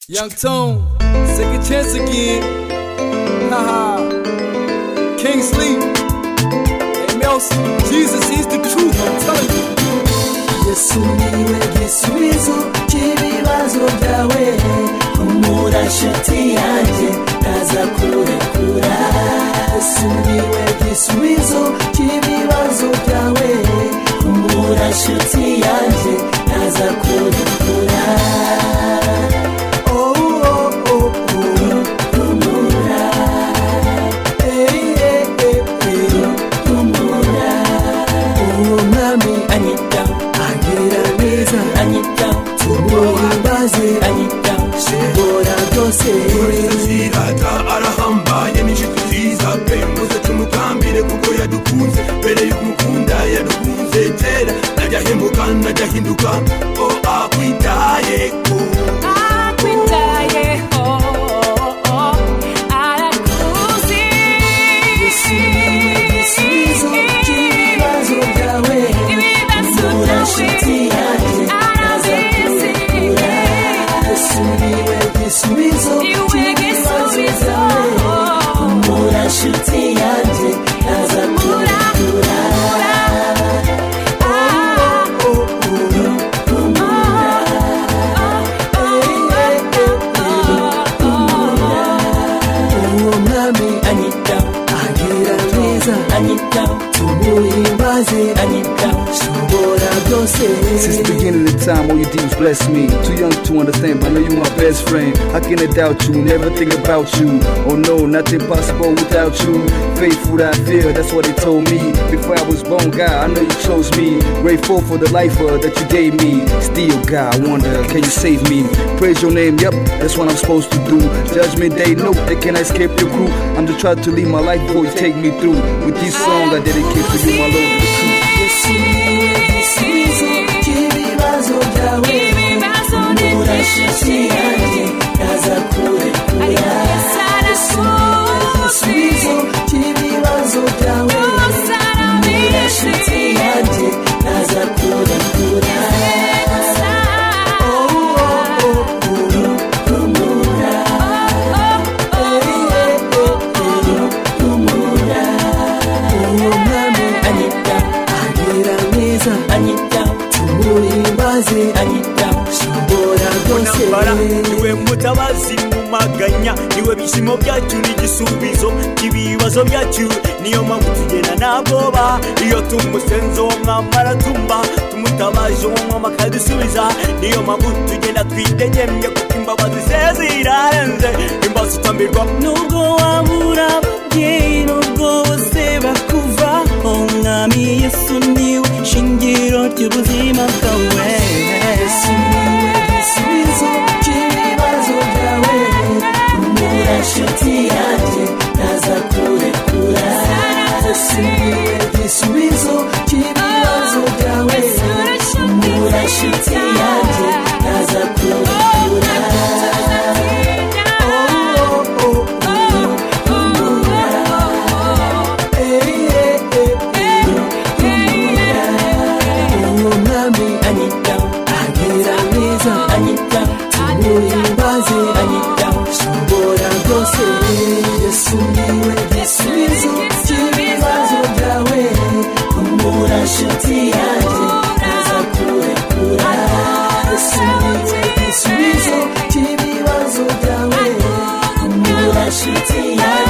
Young Tone, second chance again. Haha. King Sleep. Hey Melson, Jesus is the truth, I'm telling you. Yesu niwe gisubizo cy'ibibazo byawe, humura nshuti yanjye ntaza kurekura. Yesu niwe gisubizo cy'ibibazo byawe, humura nshuti yanjye ntaza kurekura. Zirata arahambaye n'inshuti ziza pe muze tumutambire kuko yadukunze mbere y'umukunda yadukunze kera najya hemuka najya hinduka akwitaye ko arakuzi. Yesu niwe gisubizo cy'ibibazo byawe, humura nshuti yanjye ntaza kurekura. Yesu niwe gisubizo cy'ibibazo byawe, humura nshuti yanjye ntaza kurekura. Since the beginning of the time, all you did was bless me. Too young to understand, but I know you my best friend. How can I doubt you? Never think about you. Oh no, nothing possible without you. Faithful that I feel, that's what they told me. Before I was born, God, I know you chose me. Grateful for the life that you gave me. Still, God, I wonder, can you save me? Praise your name, yep, that's what I'm supposed to do. Judgment day, no, they cannot escape your crew. I'm just trying to leave my life before you take me through. With this song, I dedicate to you, my Lord, the truth. Yesu niwe gisubizo cy'ibibazo byawe, humura nshuti yanjye ntaza kurekura. Yesu niwe gisubizo cy'ibibazo byawe, humura nshuti yanjye ntaza kurekura. Niwe mutabazi mu maganya, niwe bishimo byacu n'igisubizo cy'ibibazo byacu. Niyo mpamvu tugenda ntabwoba iyo tumusenze uwo mwami aratumva, tumutabaje uwo mwami akadusubiza. Niyo mpamvu tugenda twidegemye kuko imbabazi ze zirarenze, imbabazi utambirwa. Nubwo wabura ababyeyi, nubwo bose bakuva, umwami Yesu niwe shingiro ry'ubuzima bwawe. Yesu niwe gisubizo cy'ibibazo byawe, humura nshuti yanjye ntaza kurekura. Yesu niwe gisubizo cy'ibibazo byawe, humura nshuti yanjye ntaza kurekura. Yesu niwe gisubizo cy'ibibazo byawe, humura nshuti yanjye ntaza kurekura. Yesu niwe gisubizo cy'ibibazo byawe, humura nshuti yanjye.